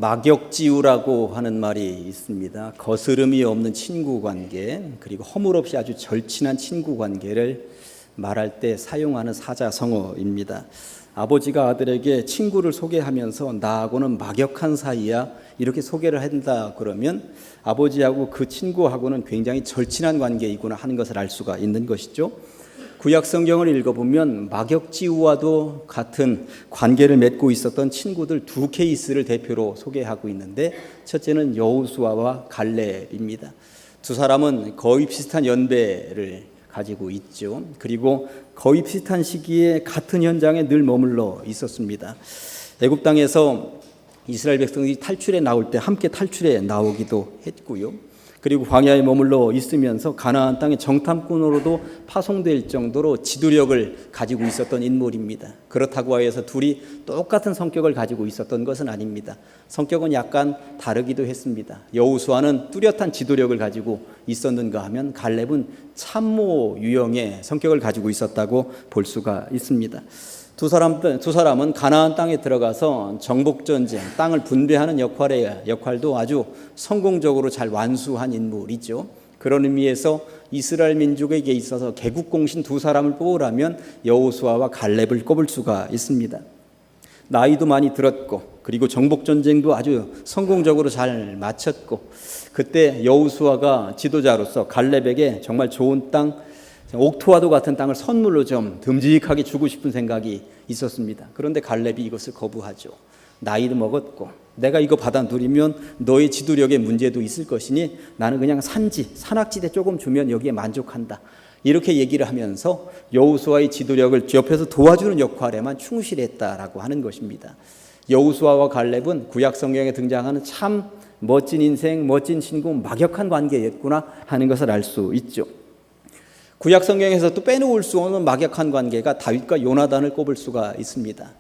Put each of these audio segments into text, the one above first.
막역지우라고 하는 말이 있습니다. 거스름이 없는 친구 관계, 그리고 허물없이 아주 절친한 친구 관계를 말할 때 사용하는 사자성어입니다. 아버지가 아들에게 친구를 소개하면서 나하고는 막역한 사이야 이렇게 소개를 한다 그러면 아버지하고 그 친구하고는 굉장히 절친한 관계이구나 하는 것을 알 수가 있는 것이죠. 구약 성경을 읽어보면 막역지우와도 같은 관계를 맺고 있었던 친구들 두 케이스를 대표로 소개하고 있는데, 첫째는 여호수아와 갈렙입니다. 두 사람은 거의 비슷한 연배를 가지고 있죠. 그리고 거의 비슷한 시기에 같은 현장에 늘 머물러 있었습니다. 애굽 땅에서 이스라엘 백성이 탈출해 나올 때 함께 탈출해 나오기도 했고요. 그리고 광야에 머물러 있으면서 가나안 땅의 정탐꾼으로도 파송될 정도로 지도력을 가지고 있었던 인물입니다. 그렇다고 해서 둘이 똑같은 성격을 가지고 있었던 것은 아닙니다. 성격은 약간 다르기도 했습니다. 여호수아는 뚜렷한 지도력을 가지고 있었는가 하면 갈렙은 참모 유형의 성격을 가지고 있었다고 볼 수가 있습니다. 두 사람은 가나안 땅에 들어가서 정복전쟁, 땅을 분배하는 역할도 아주 성공적으로 잘 완수한 인물이죠. 그런 의미에서 이스라엘 민족에게 있어서 개국공신 두 사람을 뽑으라면 여호수아와 갈렙을 꼽을 수가 있습니다. 나이도 많이 들었고, 그리고 정복전쟁도 아주 성공적으로 잘 마쳤고, 그때 여호수아가 지도자로서 갈렙에게 정말 좋은 땅, 옥토와도 같은 땅을 선물로 좀 듬직하게 주고 싶은 생각이 있었습니다. 그런데 갈렙이 이것을 거부하죠. 나이도 먹었고 내가 이거 받아 누리면 너의 지도력에 문제도 있을 것이니 나는 그냥 산악지대 조금 주면 여기에 만족한다. 이렇게 얘기를 하면서 여호수아의 지도력을 옆에서 도와주는 역할에만 충실했다라고 하는 것입니다. 여호수아와 갈렙은 구약 성경에 등장하는 참 멋진 인생, 멋진 친구, 막역한 관계였구나 하는 것을 알 수 있죠. 구약 성경에서 또 빼놓을 수 없는 막역한 관계가 다윗과 요나단을 꼽을 수가 있습니다.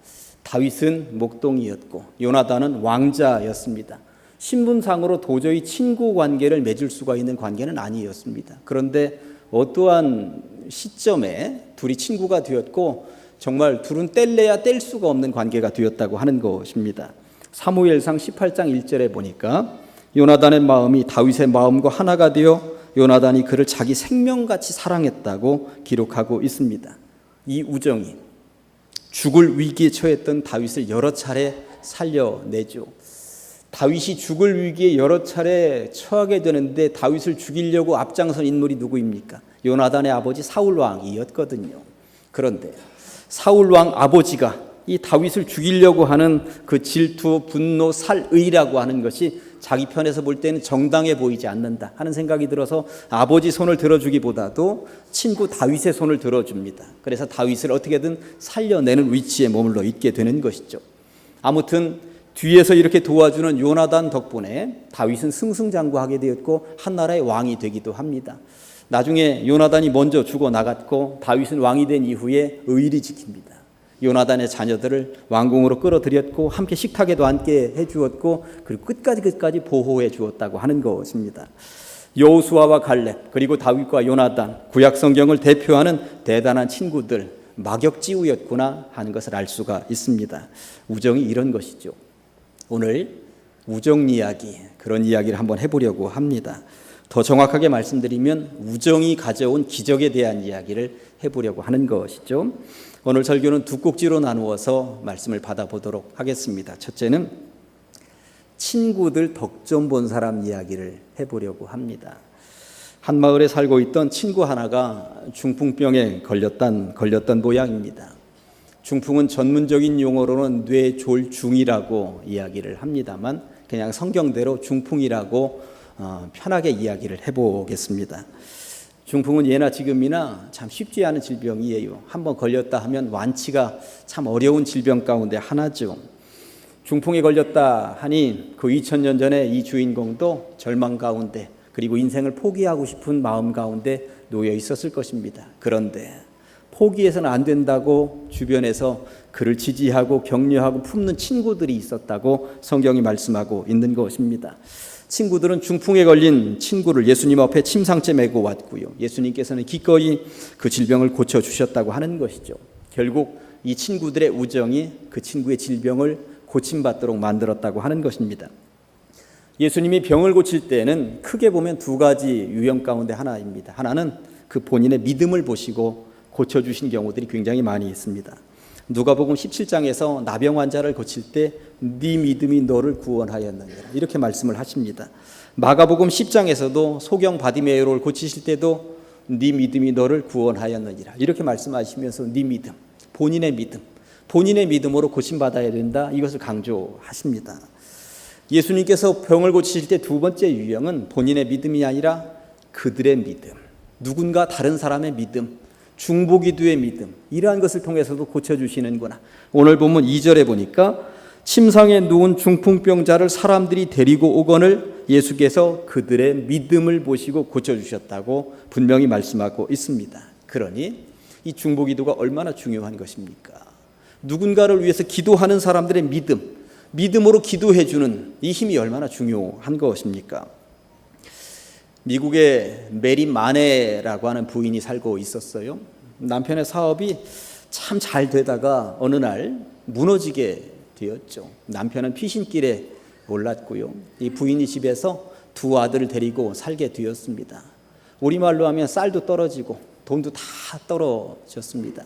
다윗은 목동이었고 요나단은 왕자였습니다. 신분상으로 도저히 친구 관계를 맺을 수가 있는 관계는 아니었습니다. 그런데 어떠한 시점에 둘이 친구가 되었고 정말 둘은 뗄래야 뗄 수가 없는 관계가 되었다고 하는 것입니다. 사무엘상 18장 1절에 보니까 요나단의 마음이 다윗의 마음과 하나가 되어 요나단이 그를 자기 생명같이 사랑했다고 기록하고 있습니다. 이 우정이 죽을 위기에 처했던 다윗을 여러 차례 살려내죠. 다윗이 죽을 위기에 여러 차례 처하게 되는데 다윗을 죽이려고 앞장선 인물이 누구입니까? 요나단의 아버지 사울왕이었거든요. 그런데 사울왕 아버지가 이 다윗을 죽이려고 하는 그 질투, 분노, 살의라고 하는 것이 자기 편에서 볼 때는 정당해 보이지 않는다 하는 생각이 들어서 아버지 손을 들어주기보다도 친구 다윗의 손을 들어줍니다. 그래서 다윗을 어떻게든 살려내는 위치에 머물러 있게 되는 것이죠. 아무튼 뒤에서 이렇게 도와주는 요나단 덕분에 다윗은 승승장구하게 되었고 한 나라의 왕이 되기도 합니다. 나중에 요나단이 먼저 죽어나갔고 다윗은 왕이 된 이후에 의리 지킵니다. 요나단의 자녀들을 왕궁으로 끌어들였고 함께 식탁에도 앉게 해주었고 그리고 끝까지 보호해 주었다고 하는 것입니다. 여호수아와 갈렙 그리고 다윗과 요나단, 구약 성경을 대표하는 대단한 친구들, 막역지우였구나 하는 것을 알 수가 있습니다. 우정이 이런 것이죠. 오늘 우정 이야기, 그런 이야기를 한번 해보려고 합니다. 더 정확하게 말씀드리면 우정이 가져온 기적에 대한 이야기를 해보려고 하는 것이죠. 오늘 설교는 두 꼭지로 나누어서 말씀을 받아보도록 하겠습니다. 첫째는 친구들 덕 좀 본 사람 이야기를 해보려고 합니다. 한 마을에 살고 있던 친구 하나가 중풍병에 걸렸던 모양입니다. 중풍은 전문적인 용어로는 뇌졸중이라고 이야기를 합니다만 그냥 성경대로 중풍이라고 편하게 이야기를 해보겠습니다. 중풍은 예나 지금이나 참 쉽지 않은 질병이에요. 한번 걸렸다 하면 완치가 참 어려운 질병 가운데 하나죠. 중풍에 걸렸다 하니 그 2000년 전에 이 주인공도 절망 가운데 그리고 인생을 포기하고 싶은 마음 가운데 놓여 있었을 것입니다. 그런데 포기해서는 안 된다고 주변에서 그를 지지하고 격려하고 품는 친구들이 있었다고 성경이 말씀하고 있는 것입니다. 친구들은 중풍에 걸린 친구를 예수님 앞에 침상째 메고 왔고요. 예수님께서는 기꺼이 그 질병을 고쳐주셨다고 하는 것이죠. 결국 이 친구들의 우정이 그 친구의 질병을 고침받도록 만들었다고 하는 것입니다. 예수님이 병을 고칠 때는 크게 보면 두 가지 유형 가운데 하나입니다. 하나는 그 본인의 믿음을 보시고 고쳐주신 경우들이 굉장히 많이 있습니다. 누가복음 17장에서 나병 환자를 고칠 때 네 믿음이 너를 구원하였느니라 이렇게 말씀을 하십니다. 마가복음 10장에서도 소경 바디메오를 고치실 때도 네 믿음이 너를 구원하였느니라 이렇게 말씀하시면서 네 믿음, 본인의 믿음으로 고침받아야 된다 이것을 강조하십니다. 예수님께서 병을 고치실 때 두 번째 유형은 본인의 믿음이 아니라 그들의 믿음, 누군가 다른 사람의 믿음, 중보기도의 믿음 이러한 것을 통해서도 고쳐주시는구나. 오늘 본문 2절에 보니까 침상에 누운 중풍병자를 사람들이 데리고 오거늘 예수께서 그들의 믿음을 보시고 고쳐주셨다고 분명히 말씀하고 있습니다. 그러니 이 중보기도가 얼마나 중요한 것입니까? 누군가를 위해서 기도하는 사람들의 믿음으로 기도해주는 이 힘이 얼마나 중요한 것입니까? 미국에 메리 마네라고 하는 부인이 살고 있었어요. 남편의 사업이 참 잘 되다가 어느 날 무너지게 되었죠. 남편은 피신길에 올랐고요. 이 부인이 집에서 두 아들을 데리고 살게 되었습니다. 우리말로 하면 쌀도 떨어지고 돈도 다 떨어졌습니다.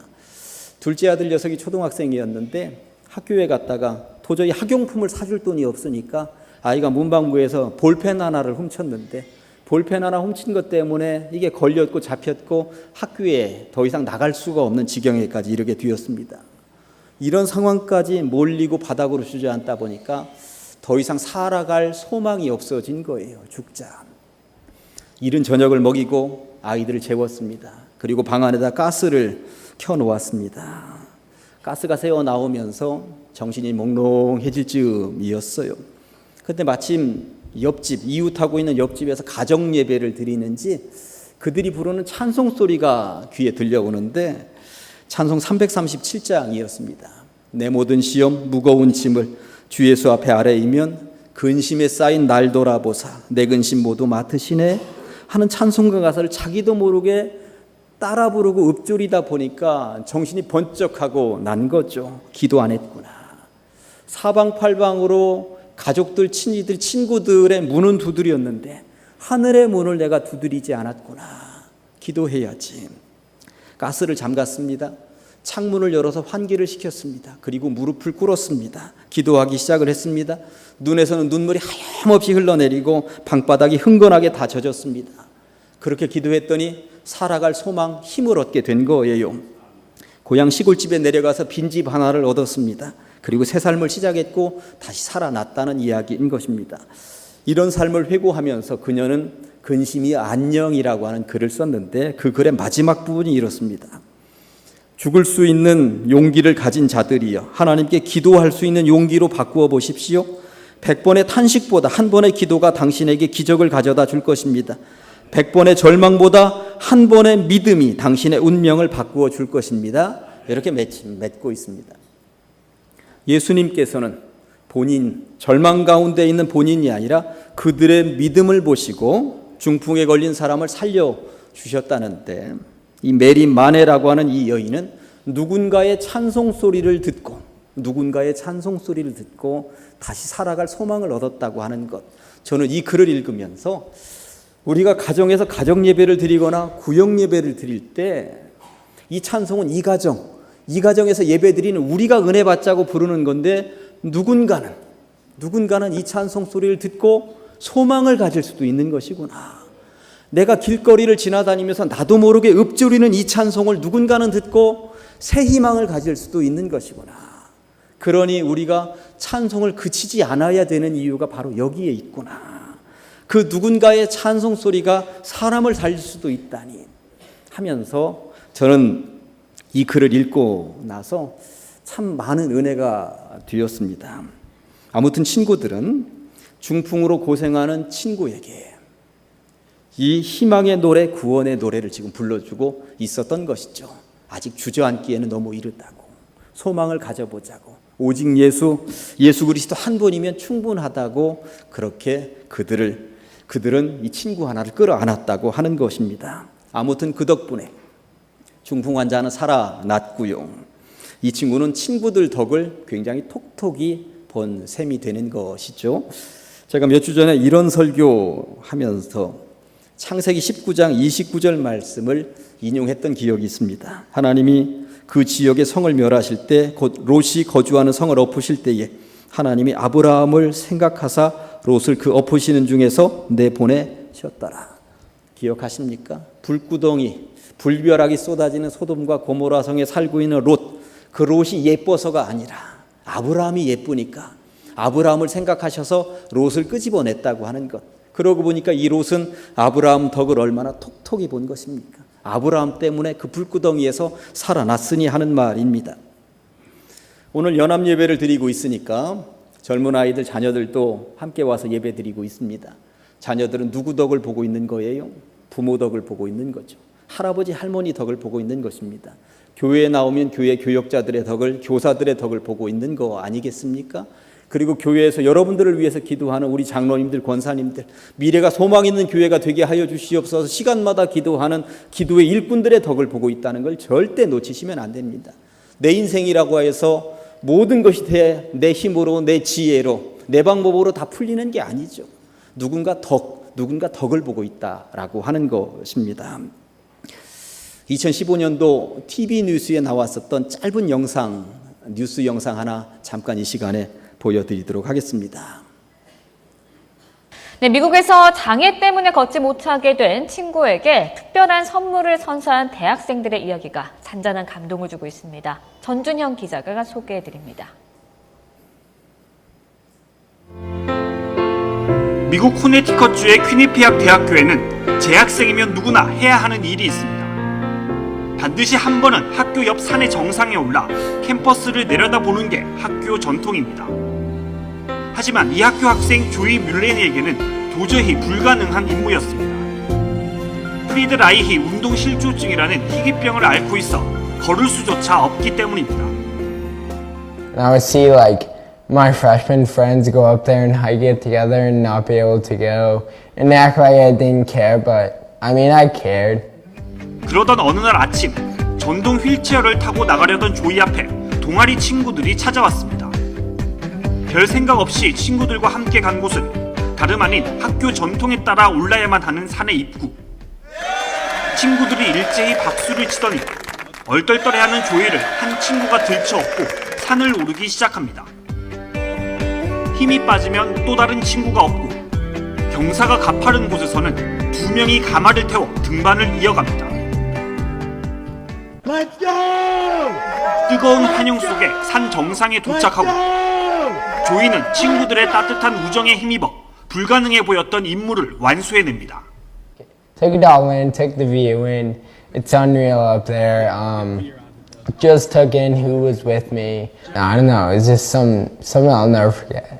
둘째 아들 녀석이 초등학생이었는데 학교에 갔다가 도저히 학용품을 사줄 돈이 없으니까 아이가 문방구에서 볼펜 하나를 훔쳤는데 볼펜 하나 훔친 것 때문에 이게 걸렸고 잡혔고 학교에 더 이상 나갈 수가 없는 지경에까지 이르게 되었습니다. 이런 상황까지 몰리고 바닥으로 주저앉다 보니까 더 이상 살아갈 소망이 없어진 거예요. 죽자. 이른 저녁을 먹이고 아이들을 재웠습니다. 그리고 방 안에다 가스를 켜놓았습니다. 가스가 새어 나오면서 정신이 몽롱해질 즈음이었어요. 그때 마침 이웃하고 있는 옆집에서 가정 예배를 드리는지 그들이 부르는 찬송 소리가 귀에 들려오는데 찬송 337장이었습니다. 내 모든 시험 무거운 짐을 주 예수 앞에 아래이면 근심에 쌓인 날 돌아보사 내 근심 모두 맡으시네 하는 찬송가 가사를 자기도 모르게 따라 부르고 읊조리다 보니까 정신이 번쩍하고 난 거죠. 기도 안 했구나. 사방팔방으로 가족들, 친지들, 친구들의 문은 두드렸는데 하늘의 문을 내가 두드리지 않았구나. 기도해야지. 가스를 잠갔습니다. 창문을 열어서 환기를 시켰습니다. 그리고 무릎을 꿇었습니다. 기도하기 시작을 했습니다. 눈에서는 눈물이 하염없이 흘러내리고 방바닥이 흥건하게 다 젖었습니다. 그렇게 기도했더니 살아갈 소망, 힘을 얻게 된 거예요. 고향 시골집에 내려가서 빈집 하나를 얻었습니다. 그리고 새 삶을 시작했고 다시 살아났다는 이야기인 것입니다. 이런 삶을 회고하면서 그녀는 근심이 안녕이라고 하는 글을 썼는데 그 글의 마지막 부분이 이렇습니다. 죽을 수 있는 용기를 가진 자들이여 하나님께 기도할 수 있는 용기로 바꾸어 보십시오. 100번의 탄식보다 한 번의 기도가 당신에게 기적을 가져다 줄 것입니다. 100번의 절망보다 한 번의 믿음이 당신의 운명을 바꾸어 줄 것입니다. 이렇게 맺고 있습니다. 예수님께서는 본인 절망 가운데 있는 본인이 아니라 그들의 믿음을 보시고 중풍에 걸린 사람을 살려주셨다는데 이 메리 마네라고 하는 이 여인은 누군가의 찬송 소리를 듣고 다시 살아갈 소망을 얻었다고 하는 것. 저는 이 글을 읽으면서 우리가 가정에서 가정 예배를 드리거나 구역 예배를 드릴 때 이 찬송은 이 가정에서 예배 드리는 우리가 은혜 받자고 부르는 건데 누군가는 이 찬송 소리를 듣고 소망을 가질 수도 있는 것이구나. 내가 길거리를 지나다니면서 나도 모르게 읊조리는 이 찬송을 누군가는 듣고 새 희망을 가질 수도 있는 것이구나. 그러니 우리가 찬송을 그치지 않아야 되는 이유가 바로 여기에 있구나. 그 누군가의 찬송 소리가 사람을 살릴 수도 있다니 하면서 저는 이 글을 읽고 나서 참 많은 은혜가 되었습니다. 아무튼 친구들은 중풍으로 고생하는 친구에게 이 희망의 노래, 구원의 노래를 지금 불러주고 있었던 것이죠. 아직 주저앉기에는 너무 이르다고, 소망을 가져보자고, 오직 예수 그리스도 한 분이면 충분하다고 그렇게 그들은 이 친구 하나를 끌어안았다고 하는 것입니다. 아무튼 그 덕분에 중풍 환자는 살아났고요. 이 친구는 친구들 덕을 굉장히 톡톡히 본 셈이 되는 것이죠. 제가 몇 주 전에 이런 설교하면서 창세기 19장 29절 말씀을 인용했던 기억이 있습니다. 하나님이 그 지역의 성을 멸하실 때, 곧 롯이 거주하는 성을 엎으실 때에 하나님이 아브라함을 생각하사 롯을 그 엎으시는 중에서 내보내셨더라. 기억하십니까? 불구덩이, 불벼락이 쏟아지는 소돔과 고모라 성에 살고 있는 롯, 그 롯이 예뻐서가 아니라 아브라함이 예쁘니까 아브라함을 생각하셔서 롯을 끄집어냈다고 하는 것. 그러고 보니까 이 롯은 아브라함 덕을 얼마나 톡톡히 본 것입니까? 아브라함 때문에 그 불구덩이에서 살아났으니 하는 말입니다. 오늘 연합 예배를 드리고 있으니까 젊은 아이들, 자녀들도 함께 와서 예배 드리고 있습니다. 자녀들은 누구 덕을 보고 있는 거예요? 부모 덕을 보고 있는 거죠. 할아버지, 할머니 덕을 보고 있는 것입니다. 교회에 나오면 교회 교역자들의 덕을, 교사들의 덕을 보고 있는 거 아니겠습니까? 그리고 교회에서 여러분들을 위해서 기도하는 우리 장로님들, 권사님들, 미래가 소망 있는 교회가 되게 하여 주시옵소서 시간마다 기도하는 기도의 일꾼들의 덕을 보고 있다는 걸 절대 놓치시면 안 됩니다. 내 인생이라고 해서 모든 것이 내 힘으로, 내 지혜로, 내 방법으로 다 풀리는 게 아니죠. 누군가 덕을 보고 있다라고 하는 것입니다. 2015년도 TV 뉴스에 나왔었던 짧은 영상, 뉴스 영상 하나 잠깐 이 시간에 보여드리도록 하겠습니다. 네, 미국에서 장애 때문에 걷지 못하게 된 친구에게 특별한 선물을 선사한 대학생들의 이야기가 잔잔한 감동을 주고 있습니다. 전준형 기자가 소개해드립니다. 미국 코네티컷주의 퀴니피악 대학교에는 재학생이면 누구나 해야 하는 일이 있습니다. 반드시 한 번은 학교 옆 산의 정상에 올라 캠퍼스를 내려다보는 게 학교 전통입니다. 하지만 이 학교 학생 조이 뮬레니에게는 도저히 불가능한 임무였습니다. 프리드 라이히 운동실조증이라는 희귀병을 앓고 있어 걸을 수조차 없기 때문입니다. And I would see like my freshman friends go up there and hike it together and not be able to go and act like I didn't care, but I mean I cared. 그러던 어느 날 아침, 전동 휠체어를 타고 나가려던 조이 앞에 동아리 친구들이 찾아왔습니다. 별 생각 없이 친구들과 함께 간 곳은 다름 아닌 학교 전통에 따라 올라야만 하는 산의 입구. 친구들이 일제히 박수를 치더니 얼떨떨해하는 조이를 한 친구가 들쳐업고 산을 오르기 시작합니다. 힘이 빠지면 또 다른 친구가 없고 경사가 가파른 곳에서는 두 명이 가마를 태워 등반을 이어갑니다. 뜨거운 환영 속에 산 정상에 도착하고 조이는 친구들의 따뜻한 우정에 힘입어 불가능해 보였던 임무를 완수해냅니다. Take it all in, take the view in. It's unreal up there. Just took in who was with me. I don't know. It's just something I'll never forget.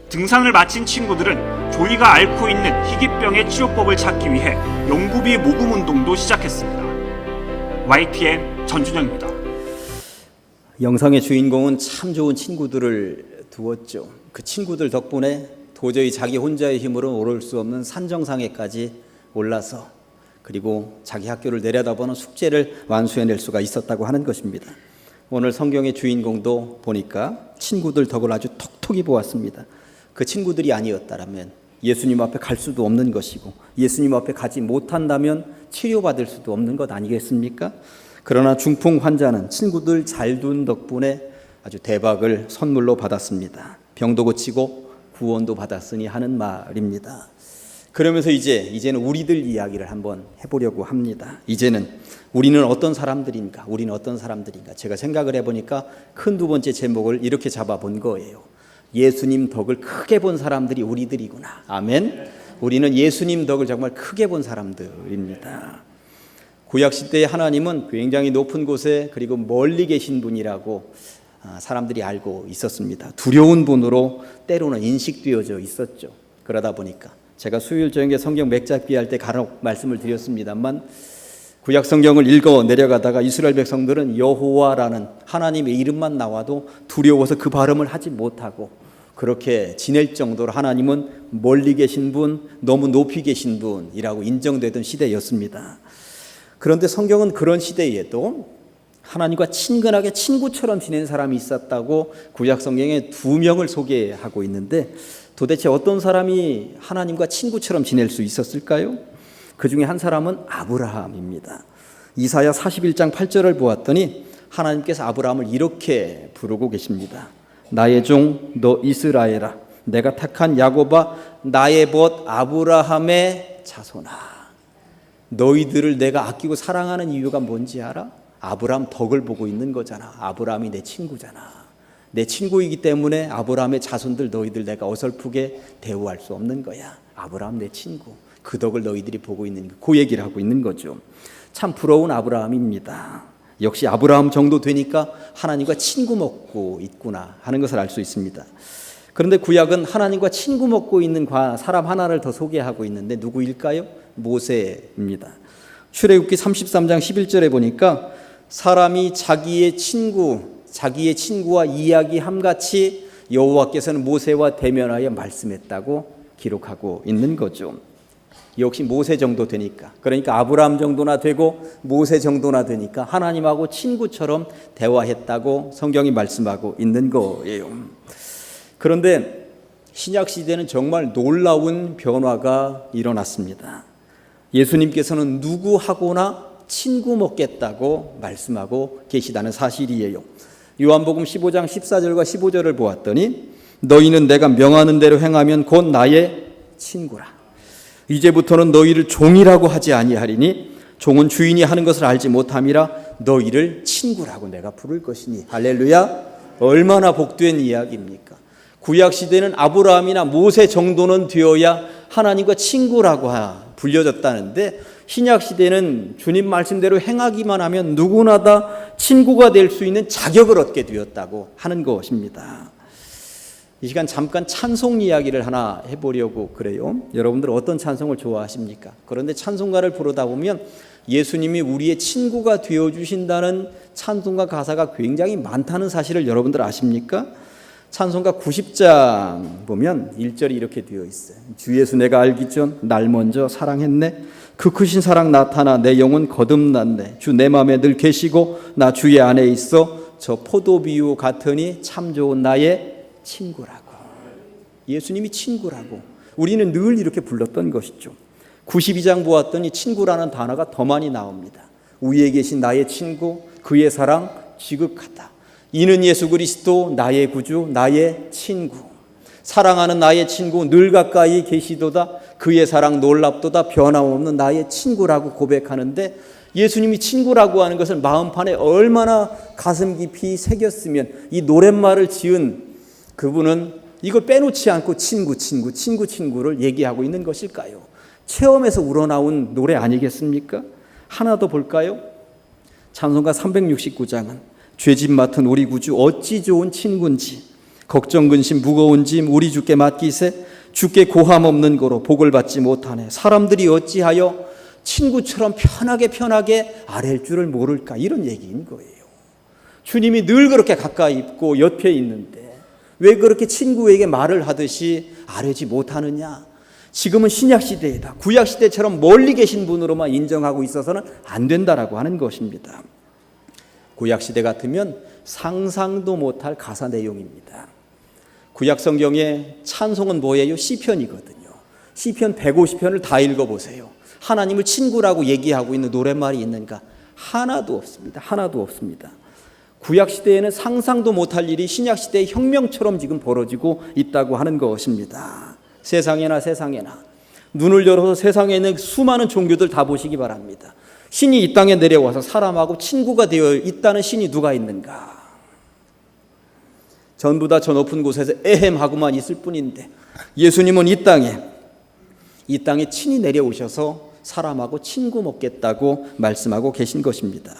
등산을 마친 친구들은 조이가 앓고 있는 희귀병의 치료법을 찾기 위해 연구비 모금 운동도 시작했습니다. YTN 전준영입니다. 영상의 주인공은 참 좋은 친구들을 두었죠. 그 친구들 덕분에 도저히 자기 혼자의 힘으로 오를 수 없는 산정상에까지 올라서 그리고 자기 학교를 내려다보는 숙제를 완수해낼 수가 있었다고 하는 것입니다. 오늘 성경의 주인공도 보니까 친구들 덕을 아주 톡톡히 보았습니다. 그 친구들이 아니었다면 예수님 앞에 갈 수도 없는 것이고 예수님 앞에 가지 못한다면 치료받을 수도 없는 것 아니겠습니까? 그러나 중풍 환자는 친구들 잘 둔 덕분에 아주 대박을 선물로 받았습니다. 병도 고치고 구원도 받았으니 하는 말입니다. 그러면서 이제는 우리들 이야기를 한번 해보려고 합니다. 이제는 우리는 어떤 사람들인가? 제가 생각을 해보니까 큰 두 번째 제목을 이렇게 잡아본 거예요. 예수님 덕을 크게 본 사람들이 우리들이구나. 아멘. 우리는 예수님 덕을 정말 크게 본 사람들입니다. 구약시대의 하나님은 굉장히 높은 곳에 그리고 멀리 계신 분이라고 사람들이 알고 있었습니다. 두려운 분으로 때로는 인식되어져 있었죠. 그러다 보니까 제가 수요일 저녁에 성경 맥잡기 할 때 간혹 말씀을 드렸습니다만 구약 성경을 읽어 내려가다가 이스라엘 백성들은 여호와라는 하나님의 이름만 나와도 두려워서 그 발음을 하지 못하고 그렇게 지낼 정도로 하나님은 멀리 계신 분, 너무 높이 계신 분이라고 인정되던 시대였습니다. 그런데 성경은 그런 시대에도 하나님과 친근하게 친구처럼 지낸 사람이 있었다고 구약 성경에 2명을 소개하고 있는데 도대체 어떤 사람이 하나님과 친구처럼 지낼 수 있었을까요? 그 중에 한 사람은 아브라함입니다. 이사야 41장 8절을 보았더니 하나님께서 아브라함을 이렇게 부르고 계십니다. 나의 종 너 이스라엘아, 내가 택한 야곱아, 나의 벗 아브라함의 자손아. 너희들을 내가 아끼고 사랑하는 이유가 뭔지 알아? 아브라함 덕을 보고 있는 거잖아. 아브라함이 내 친구잖아. 내 친구이기 때문에 아브라함의 자손들 너희들 내가 어설프게 대우할 수 없는 거야. 아브라함 내 친구. 그 덕을 너희들이 보고 있는 그 얘기를 하고 있는 거죠. 참 부러운 아브라함입니다. 역시 아브라함 정도 되니까 하나님과 친구 먹고 있구나 하는 것을 알 수 있습니다. 그런데 구약은 하나님과 친구 먹고 있는 사람 하나를 더 소개하고 있는데 누구일까요? 모세입니다. 출애굽기 33장 11절에 보니까 사람이 자기의 친구와 이야기함같이 여호와께서는 모세와 대면하여 말씀했다고 기록하고 있는 거죠. 역시 모세 정도 되니까, 그러니까 아브라함 정도나 되고 모세 정도나 되니까 하나님하고 친구처럼 대화했다고 성경이 말씀하고 있는 거예요. 그런데 신약 시대는 정말 놀라운 변화가 일어났습니다. 예수님께서는 누구하고나 친구 먹겠다고 말씀하고 계시다는 사실이에요. 요한복음 15장 14절과 15절을 보았더니 너희는 내가 명하는 대로 행하면 곧 나의 친구라. 이제부터는 너희를 종이라고 하지 아니하리니 종은 주인이 하는 것을 알지 못함이라 너희를 친구라고 내가 부를 것이니. 할렐루야. 얼마나 복된 이야기입니까? 구약 시대는 아브라함이나 모세 정도는 되어야 하나님과 친구라고 불려졌다는데 신약 시대는 주님 말씀대로 행하기만 하면 누구나 다 친구가 될 수 있는 자격을 얻게 되었다고 하는 것입니다. 이 시간 잠깐 찬송 이야기를 하나 해보려고 그래요. 여러분들 어떤 찬송을 좋아하십니까? 그런데 찬송가를 부르다 보면 예수님이 우리의 친구가 되어주신다는 찬송가 가사가 굉장히 많다는 사실을 여러분들 아십니까? 찬송가 90장 보면 1절이 이렇게 되어 있어요. 주 예수 내가 알기 전 날 먼저 사랑했네. 그 크신 사랑 나타나 내 영혼 거듭났네. 주 내 맘에 늘 계시고 나 주의 안에 있어. 저 포도비유 같으니 참 좋은 나의 친구라고. 예수님이 친구라고 우리는 늘 이렇게 불렀던 것이죠. 92장 보았더니 친구라는 단어가 더 많이 나옵니다. 위에 계신 나의 친구, 그의 사랑 지극하다. 이는 예수 그리스도 나의 구주, 나의 친구. 사랑하는 나의 친구 늘 가까이 계시도다. 그의 사랑 놀랍도다. 변함없는 나의 친구라고 고백하는데 예수님이 친구라고 하는 것을 마음판에 얼마나 가슴 깊이 새겼으면 이 노랫말을 지은 그분은 이걸 빼놓지 않고 친구를 얘기하고 있는 것일까요? 체험에서 우러나온 노래 아니겠습니까? 하나 더 볼까요? 찬송가 369장은 죄짐 맡은 우리 구주 어찌 좋은 친구인지 걱정 근심 무거운 짐 우리 주께 맡기세 주께 고함 없는 거로 복을 받지 못하네 사람들이 어찌하여 친구처럼 편하게 아랠 줄을 모를까 이런 얘기인 거예요. 주님이 늘 그렇게 가까이 있고 옆에 있는데 왜 그렇게 친구에게 말을 하듯이 아뢰지 못하느냐? 지금은 신약시대이다. 구약시대처럼 멀리 계신 분으로만 인정하고 있어서는 안 된다라고 하는 것입니다. 구약시대 같으면 상상도 못할 가사 내용입니다. 구약 성경의 찬송은 뭐예요? 시편이거든요. 시편 150편을 다 읽어보세요. 하나님을 친구라고 얘기하고 있는 노랫말이 있는가? 하나도 없습니다. 하나도 없습니다. 구약시대에는 상상도 못할 일이 신약시대의 혁명처럼 지금 벌어지고 있다고 하는 것입니다. 세상에나 눈을 열어서 세상에 있는 수많은 종교들 다 보시기 바랍니다. 신이 이 땅에 내려와서 사람하고 친구가 되어 있다는 신이 누가 있는가? 전부 다 저 높은 곳에서 에헴하고만 있을 뿐인데 예수님은 이 땅에 친히 내려오셔서 사람하고 친구 먹겠다고 말씀하고 계신 것입니다.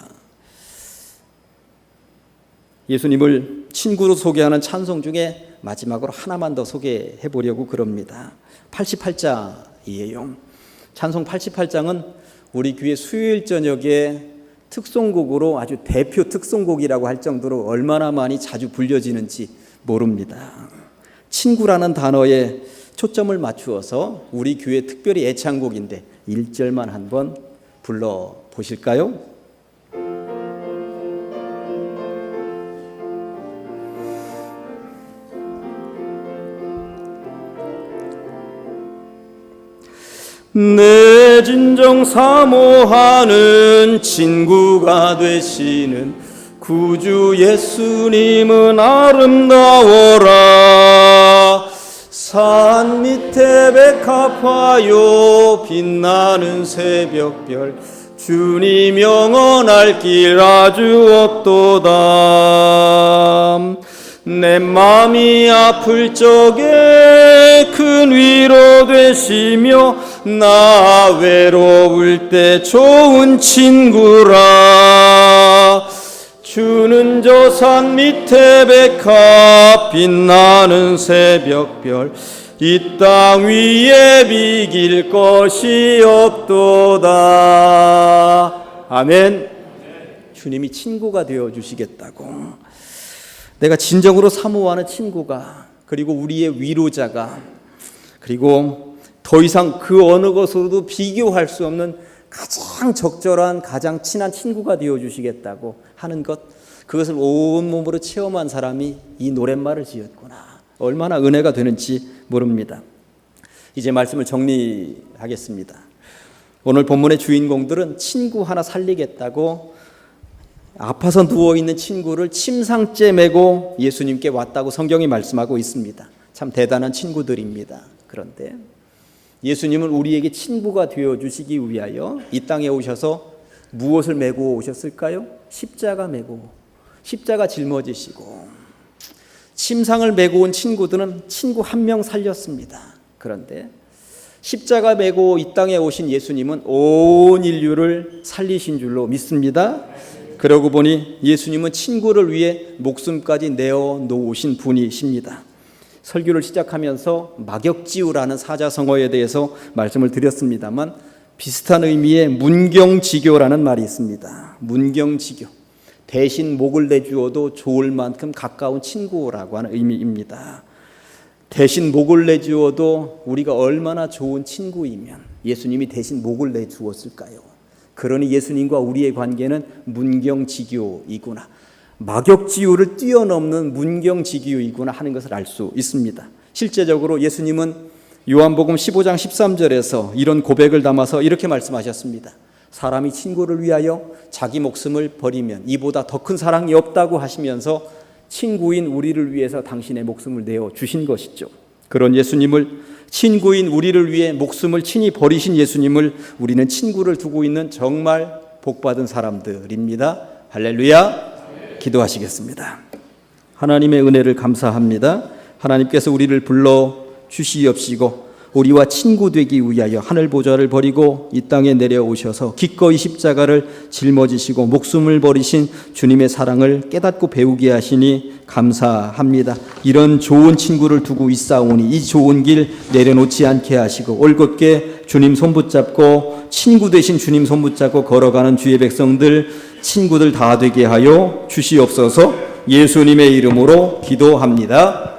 예수님을 친구로 소개하는 찬송 중에 마지막으로 하나만 더 소개해 보려고 그럽니다. 88장이에요. 찬송 88장은 우리 교회 수요일 저녁에 특송곡으로 아주 대표 특송곡이라고 할 정도로 얼마나 많이 자주 불려지는지 모릅니다. 친구라는 단어에 초점을 맞추어서 우리 교회 특별히 애창곡인데 1절만 한번 불러보실까요? 내 진정 사모하는 친구가 되시는 구주 예수님은 아름다워라. 산 밑에 백합화요 빛나는 새벽별 주님 영원할 길 아주 없도다. 내 맘이 아플 적에 큰 위로 되시며 나 외로울 때 좋은 친구라. 주는 저 산 밑에 백합 빛나는 새벽별 이 땅 위에 비길 것이 없도다. 아멘. 주님이 친구가 되어 주시겠다고. 내가 진정으로 사모하는 친구가, 그리고 우리의 위로자가, 그리고 더 이상 그 어느 것으로도 비교할 수 없는 가장 적절한, 가장 친한 친구가 되어 주시겠다고 하는 것, 그것을 온몸으로 체험한 사람이 이 노랫말을 지었구나. 얼마나 은혜가 되는지 모릅니다. 이제 말씀을 정리하겠습니다. 오늘 본문의 주인공들은 친구 하나 살리겠다고 아파서 누워있는 친구를 침상째 메고 예수님께 왔다고 성경이 말씀하고 있습니다. 참 대단한 친구들입니다. 그런데 예수님은 우리에게 친구가 되어주시기 위하여 이 땅에 오셔서 무엇을 메고 오셨을까요? 십자가 메고, 십자가 짊어지시고, 침상을 메고 온 친구들은 친구 한 명 살렸습니다. 그런데 십자가 메고 이 땅에 오신 예수님은 온 인류를 살리신 줄로 믿습니다. 그러고 보니 예수님은 친구를 위해 목숨까지 내어놓으신 분이십니다. 설교를 시작하면서 막역지우라는 사자성어에 대해서 말씀을 드렸습니다만 비슷한 의미의 문경지교라는 말이 있습니다. 문경지교, 대신 목을 내주어도 좋을 만큼 가까운 친구라고 하는 의미입니다. 대신 목을 내주어도 우리가 얼마나 좋은 친구이면 예수님이 대신 목을 내주었을까요? 그러니 예수님과 우리의 관계는 문경지교이구나, 막역지우를 뛰어넘는 문경지교이구나 하는 것을 알 수 있습니다. 실제적으로 예수님은 요한복음 15장 13절에서 이런 고백을 담아서 이렇게 말씀하셨습니다. 사람이 친구를 위하여 자기 목숨을 버리면 이보다 더 큰 사랑이 없다고 하시면서 친구인 우리를 위해서 당신의 목숨을 내어 주신 것이죠. 그런 예수님을, 친구인 우리를 위해 목숨을 친히 버리신 예수님을 우리는 친구를 두고 있는 정말 복받은 사람들입니다. 할렐루야. 기도하시겠습니다. 하나님의 은혜를 감사합니다. 하나님께서 우리를 불러 주시옵시고 우리와 친구 되기 위하여 하늘 보좌를 버리고 이 땅에 내려오셔서 기꺼이 십자가를 짊어지시고 목숨을 버리신 주님의 사랑을 깨닫고 배우게 하시니 감사합니다. 이런 좋은 친구를 두고 있사오니 이 좋은 길 내려놓지 않게 하시고 올곧게 주님 손 붙잡고 친구 되신 주님 손 붙잡고 걸어가는 주의 백성들, 친구들 다 되게 하여 주시옵소서. 예수님의 이름으로 기도합니다.